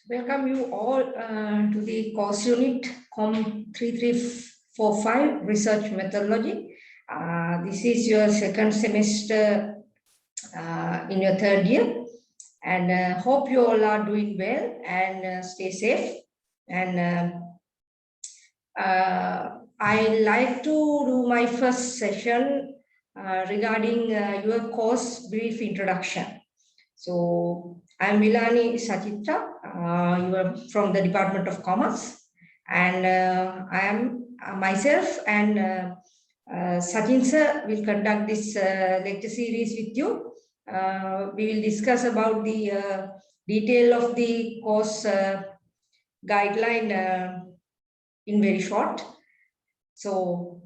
Welcome you all to the course unit COM 3345 Research Methodology. This is your second semester in your third year, and hope you all are doing well and stay safe. And I like to do my first session regarding your course brief introduction. So I'm Milani Sachitra, you are from the Department of Commerce, and I am myself and Sachin sir will conduct this lecture series with you. We will discuss about the detail of the course guideline in very short. So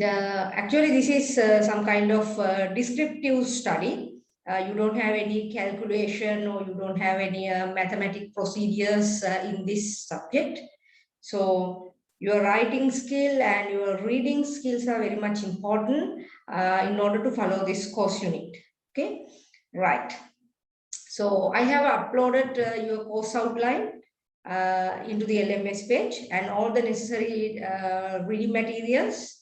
actually this is some kind of descriptive study. You don't have any calculation or you don't have any mathematic procedures in this subject. So your writing skill and your reading skills are very much important in order to follow this course unit. Okay, right. So I have uploaded your course outline into the LMS page and all the necessary reading materials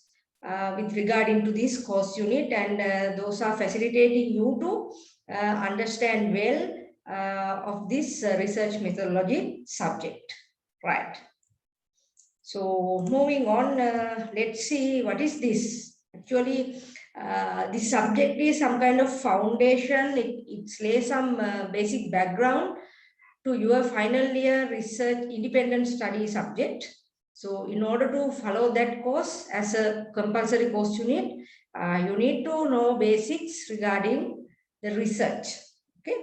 with regard into this course unit, and those are facilitating you to understand well of this research methodology subject, right? So moving on, let's see what is this. Actually, this subject is some kind of foundation. It lays some basic background to your final year research independent study subject. So in order to follow that course as a compulsory course unit, you need to know basics regarding the research. Okay.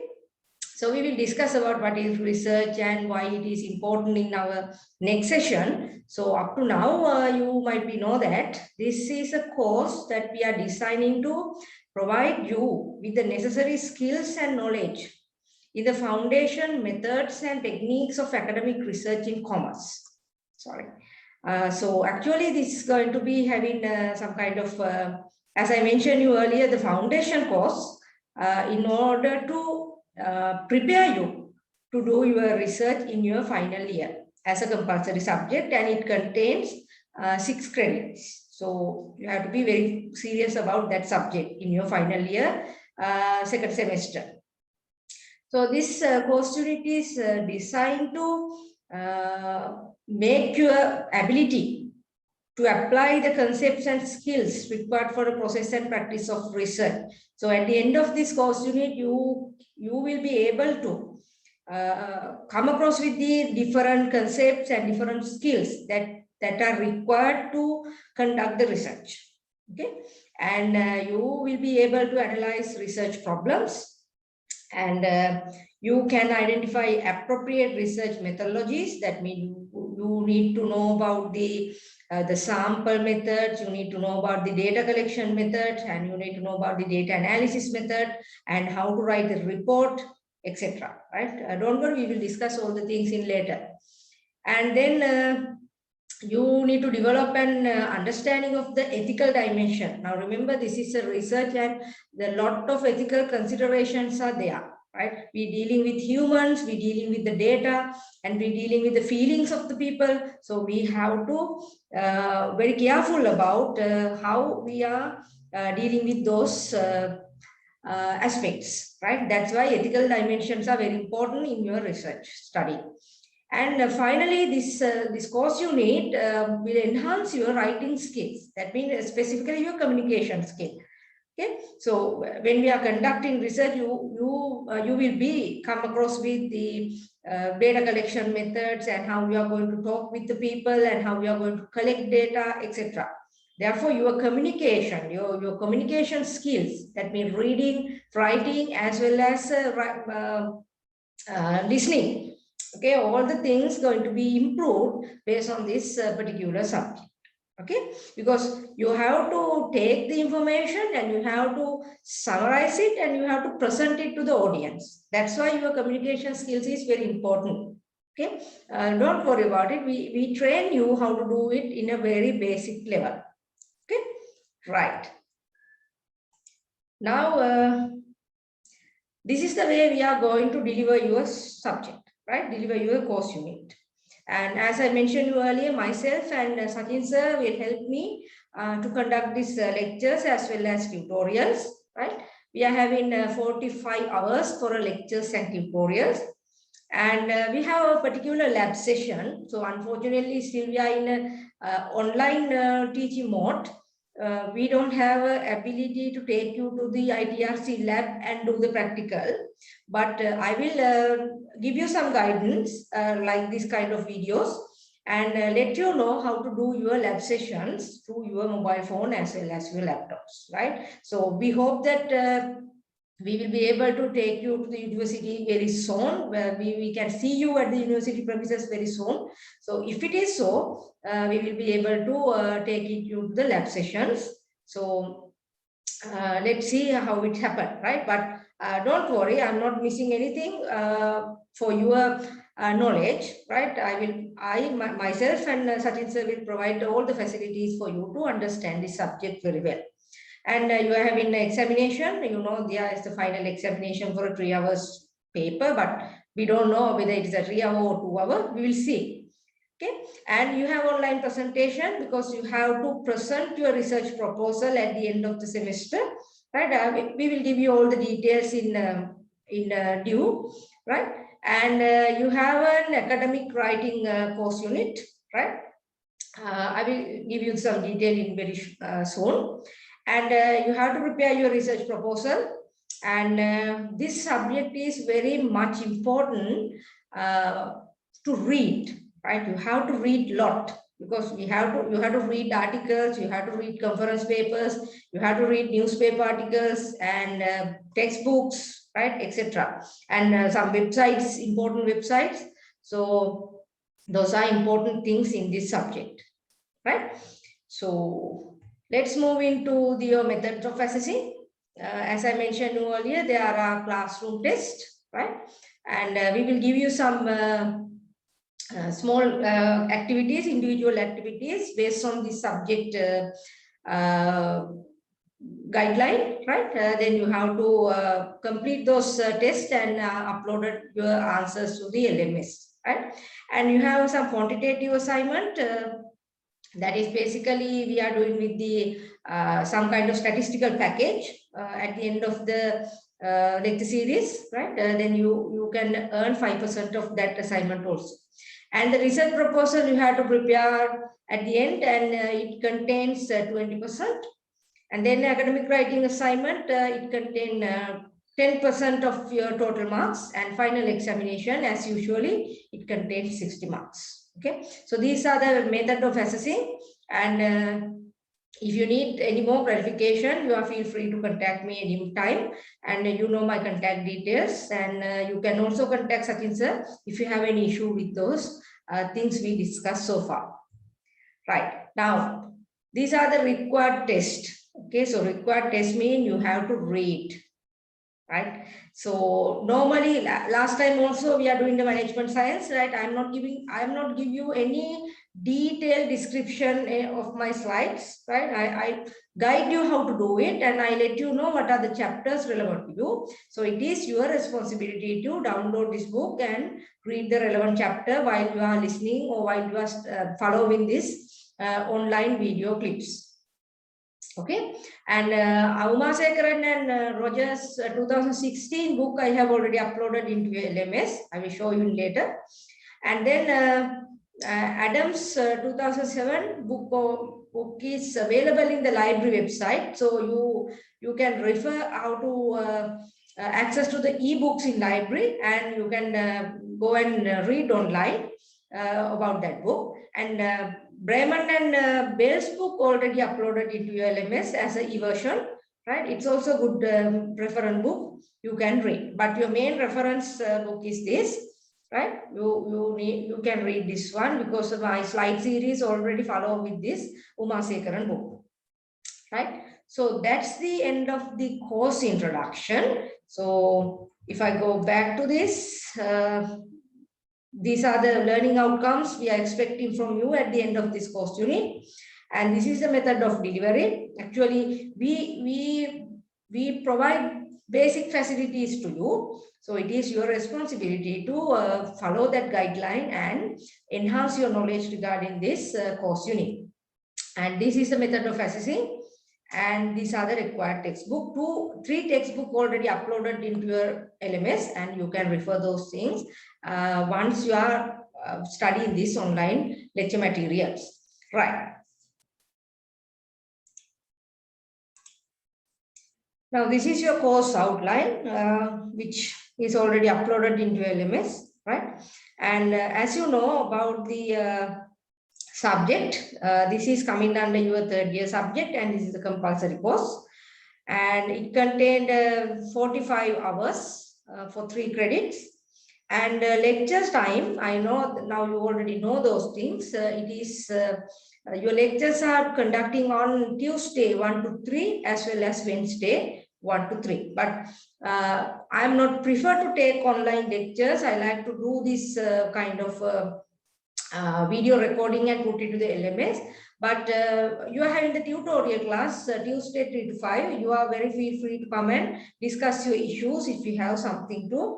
So we will discuss about what is research and why it is important in our next session. So up to now, you might be know that this is a course that we are designing to provide you with the necessary skills and knowledge in the foundation, methods, and techniques of academic research in commerce. Sorry. So actually, this is going to be having some kind of, as I mentioned you earlier, the foundation course in order to prepare you to do your research in your final year as a compulsory subject, and it contains 6 credits. So you have to be very serious about that subject in your final year, second semester. So this course unit is designed to make your ability to apply the concepts and skills required for the process and practice of research. So at the end of this course unit, you will be able to come across with the different concepts and different skills that are required to conduct the research. Okay, and you will be able to analyze research problems, and you can identify appropriate research methodologies. That means you need to know about the sample methods, you need to know about the data collection method, and you need to know about the data analysis method and how to write a report, etc. Right? Don't worry, we will discuss all the things in later. And then you need to develop an understanding of the ethical dimension. Now remember, this is a research and a lot of ethical considerations are there, right? We're dealing with humans, we're dealing with the data, and we're dealing with the feelings of the people. So we have to very careful about how we are dealing with those aspects, right? That's why ethical dimensions are very important in your research study. And finally, this course unit will enhance your writing skills. That means specifically your communication skill. Okay, so when we are conducting research, you will be come across with the data collection methods and how we are going to talk with the people and how we are going to collect data, etc. Therefore, your communication, your communication skills, that means reading, writing, as well as listening. Okay, all the things going to be improved based on this particular subject. Okay, because you have to take the information and you have to summarize it and you have to present it to the audience. That's why your communication skills is very important. Okay, don't worry about it. We train you how to do it in a very basic level. Okay, right. Now, this is the way we are going to deliver your subject. right? Deliver your course unit. And as I mentioned earlier, myself and Sachin sir will help me to conduct these lectures as well as tutorials, right? We are having 45 hours for lectures and tutorials. And we have a particular lab session. So unfortunately, still we are in an online teaching mode. We don't have an ability to take you to the ITRC lab and do the practical. But I will give you some guidance like this kind of videos and let you know how to do your lab sessions through your mobile phone as well as your laptops, right? So we hope that we will be able to take you to the university very soon, where we can see you at the university premises very soon. So if it is so, we will be able to take you to the lab sessions. So let's see how it happened, right? But don't worry, I'm not missing anything for your knowledge, right? Myself and Sachin sir will provide all the facilities for you to understand the subject very well. And you are having an examination, you know, there is the final examination for a 3 hours paper, but we don't know whether it is a 3 hour or 2 hour, we will see. Okay, and you have online presentation because you have to present your research proposal at the end of the semester, right? We will give you all the details in due, right? And you have an academic writing course unit, right? I will give you some detail in very soon. And you have to prepare your research proposal. And this subject is very much important to read, right? You have to read a lot because you have to read articles, you have to read conference papers, you have to read newspaper articles and textbooks, right, etc. And some websites, important websites. So those are important things in this subject, right? So let's move into the methods of assessing. As I mentioned earlier, there are classroom tests, right? And we will give you some small activities, individual activities based on the subject guideline, right? Then you have to complete those tests and upload your answers to the LMS, right? And you have some quantitative assignment. That is basically we are doing with the some kind of statistical package at the end of the lecture series, right? Then you can earn 5% of that assignment also. And the research proposal you have to prepare at the end, and it contains 20%. And then academic writing assignment, it contains 10% of your total marks, and final examination, as usually, it contains 60 marks. Okay, so these are the method of assessing. And if you need any more clarification, you are feel free to contact me any time, and you know my contact details. And you can also contact Sachin sir if you have any issue with those things we discussed so far. Right, now these are the required tests. Okay, so required test mean you have to read, right? So normally last time also we are doing the management science, right? I'm not giving you any detailed description of my slides, right? I guide you how to do it, and I let you know what are the chapters relevant to you. So it is your responsibility to download this book and read the relevant chapter while you are listening or while you are following this online video clips. Okay, and Umasekaran and Rogers 2016 book I have already uploaded into LMS. I will show you later. And then Adams 2007 book is available in the library website. So you can refer how to access to the e-books in library, and you can go and read online about that book. And Breman and Bell's book already uploaded into your LMS as an e-version, right? It's also a good reference book you can read, but your main reference book is this, right? You can read this one because my slide series already follow with this Umasekaran book, right? So that's the end of the course introduction. So if I go back to this, these are the learning outcomes we are expecting from you at the end of this course unit. And this is the method of delivery. Actually, we provide basic facilities to you. So it is your responsibility to follow that guideline and enhance your knowledge regarding this course unit. And this is the method of assessing. And these are the required textbook. 3 textbook already uploaded into your LMS, and you can refer those things once you are studying this online lecture materials. Right. Now, this is your course outline, which is already uploaded into LMS, right? And as you know about the subject, this is coming under your 3rd year subject, and this is a compulsory course. And it contained 45 hours for 3 credits. And lectures time, I know now you already know those things. It is your lectures are conducting on Tuesday 1 to 3 as well as Wednesday 1 to 3. But I am not prefer to take online lectures. I like to do this kind of video recording and put it to the LMS. But you are having the tutorial class Tuesday 3 to 5. You are very free to come and discuss your issues if you have something to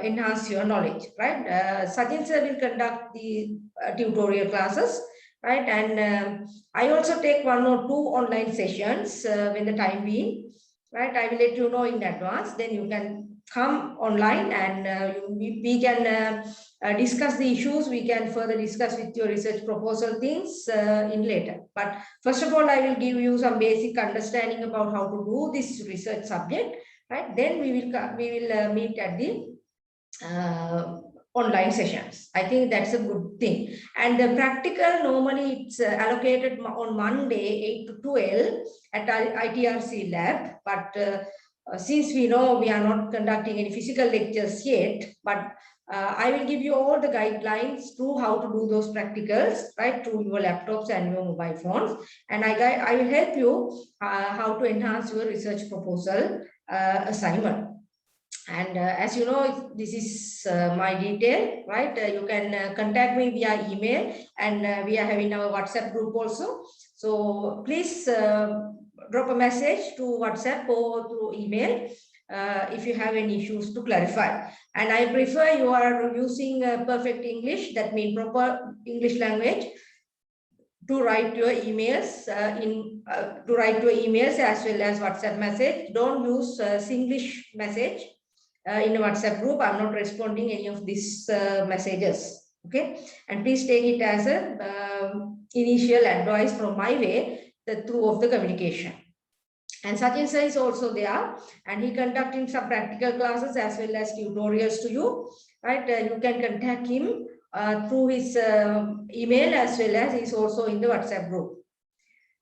enhance your knowledge, right? Sachin sir will conduct the tutorial classes, right? And I also take 1 or 2 online sessions when the time being, right? I will let you know in advance. Then you can come online and we can discuss the issues. We can further discuss with your research proposal things in later. But first of all, I will give you some basic understanding about how to do this research subject, right? Then we will meet at the online sessions. I think that's a good thing. And the practical, normally it's allocated on Monday 8 to 12 at ITRC lab. But since we know we are not conducting any physical lectures yet, but I will give you all the guidelines to how to do those practicals, right, through your laptops and your mobile phones. And I will help you how to enhance your research proposal assignment. And as you know, this is my detail, right? You can contact me via email, and we are having our WhatsApp group also. So please drop a message to WhatsApp or through email if you have any issues to clarify. And I prefer you are using perfect English, that means proper English language, to write your emails as well as WhatsApp message. Don't use Singlish message in a WhatsApp group. I'm not responding any of these messages. Okay, and please take it as a initial advice from my way, the through of the communication. And Sachin sir is also there, and he conducting some practical classes as well as tutorials to you, right? You can contact him through his email as well as he's also in the WhatsApp group.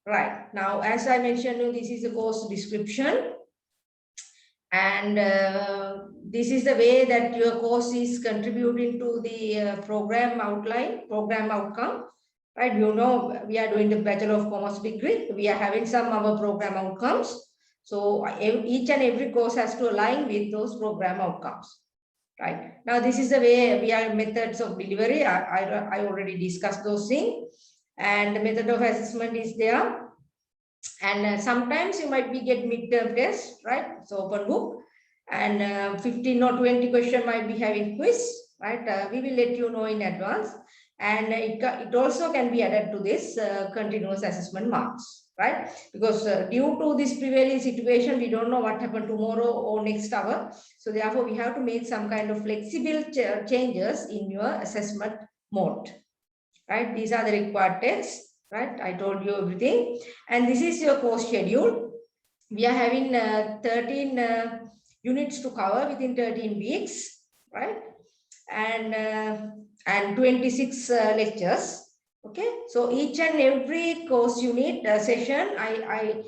Right, now as I mentioned, this is the course description, and this is the way that your course is contributing to the program outline, program outcome, right? You know, we are doing the Bachelor of Commerce degree. We are having some of our program outcomes. So each and every course has to align with those program outcomes, right? Now, this is the way we are methods of delivery. I already discussed those things, and the method of assessment is there. And sometimes you might be get midterm test, right? So open book, and 15 or 20 question might be having quiz, right? We will let you know in advance. And it also can be added to this continuous assessment marks, right? Because due to this prevailing situation, we don't know what happened tomorrow or next hour. So therefore, we have to make some kind of flexible changes in your assessment mode, right? These are the required tests. Right, I told you everything. And this is your course schedule. We are having 13 units to cover within 13 weeks, right? And 26 lectures. Okay, so each and every course unit session, I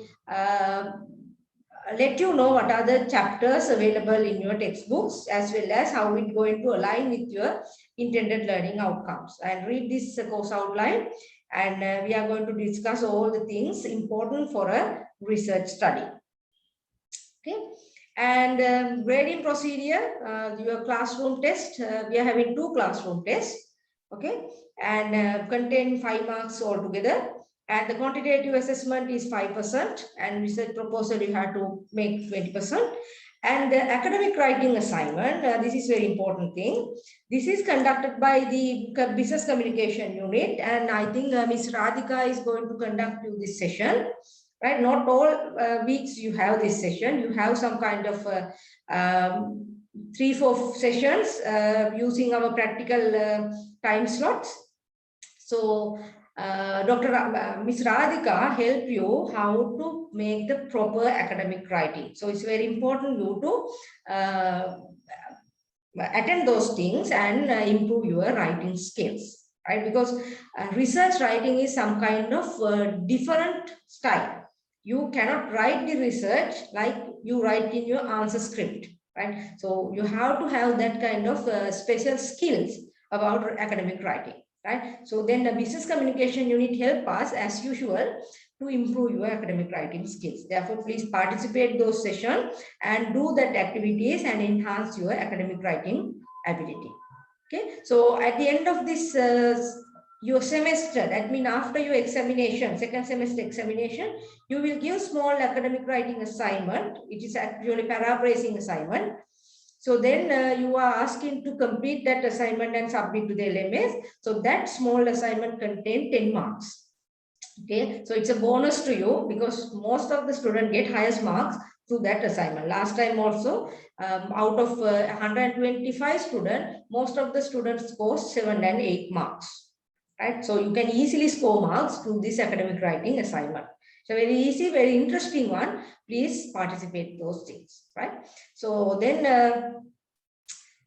let you know what are the chapters available in your textbooks, as well as how it's going to align with your intended learning outcomes. And read this course outline, and we are going to discuss all the things important for a research study. Okay, and grading procedure, your classroom test, we are having 2 classroom tests. Okay, and contain 5 marks altogether. And the quantitative assessment is 5%, and research proposal you have to make 20%. And the academic writing assignment, this is very important thing. This is conducted by the business communication unit, and I think Ms. Radhika is going to conduct you this session. Right, not all weeks you have this session. You have some kind of 3-4 sessions using our practical time slots. So Ms. Radhika help you how to make the proper academic writing. So it's very important you to attend those things and improve your writing skills, right? Because research writing is some kind of different style. You cannot write the research like you write in your answer script, right? So you have to have that kind of special skills about academic writing, right? So then the business communication unit help us as usual to improve your academic writing skills. Therefore, please participate those sessions and do that activities and enhance your academic writing ability. Okay, so at the end of this your semester, that means after your examination, second semester examination, you will give small academic writing assignment. It is actually paraphrasing assignment. So then you are asking to complete that assignment and submit to the LMS. So that small assignment contains 10 marks. Okay, so it's a bonus to you because most of the students get highest marks through that assignment. Last time also, out of 125 students, most of the students score 7 and 8 marks. Right, so you can easily score marks through this academic writing assignment. So very easy, very interesting one. Please participate those things, right? So then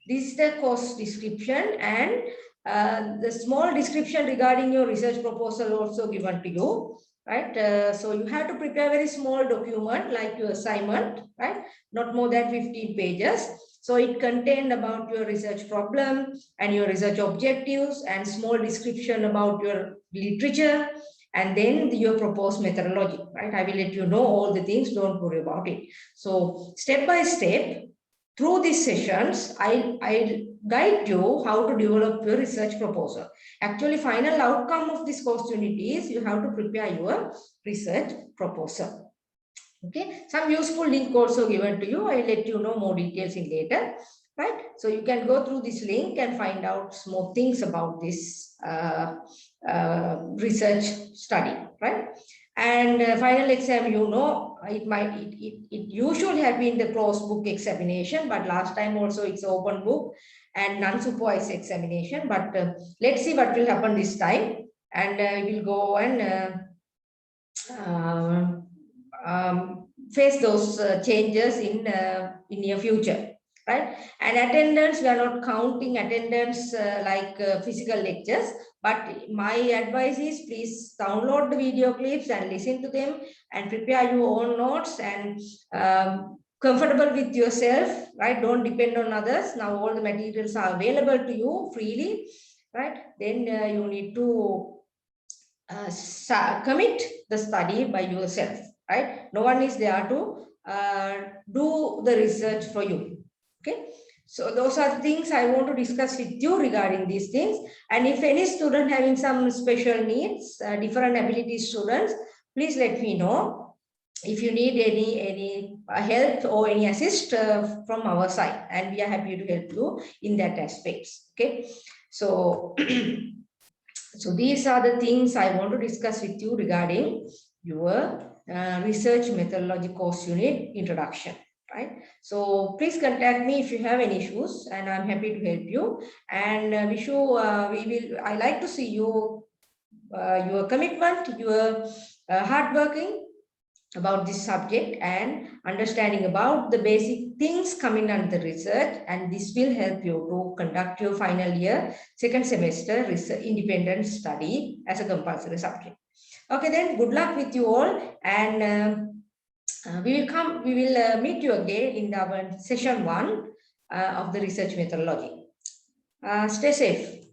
this is the course description, and the small description regarding your research proposal also given to you, right? So you have to prepare a very small document like your assignment, right? Not more than 15 pages. So it contained about your research problem and your research objectives and small description about your literature and then your proposed methodology, right? I will let you know all the things, don't worry about it. So step by step, through these sessions, I'll guide you how to develop your research proposal. Actually, final outcome of this course unit is you have to prepare your research proposal. Okay, some useful link also given to you. I'll let you know more details in later, right? So you can go through this link and find out more things about this research study, right? And final exam, you know, it usually have been the closed book examination, but last time also it's open book and non-supervised examination. But let's see what will happen this time, and we will go and face those changes in near future, right? And attendance, we are not counting attendance like physical lectures, but my advice is please download the video clips and listen to them and prepare your own notes and comfortable with yourself, right? Don't depend on others. Now all the materials are available to you freely, right? Then you need to commit the study by yourself, right? No one is there to do the research for you. Okay, so those are things I want to discuss with you regarding these things. And if any student having some special needs, different ability students, please let me know if you need any help or any assist from our side, and we are happy to help you in that aspects. Okay, so so these are the things I want to discuss with you regarding your research methodology course unit introduction, right? So please contact me if you have any issues, and I'm happy to help you. And I like to see you, your commitment, your hard working about this subject and understanding about the basic things coming under the research, and this will help you to conduct your final year second semester research independent study as a compulsory subject. Okay, then good luck with you all, and we will meet you again in our session 1 of the research methodology. Stay safe.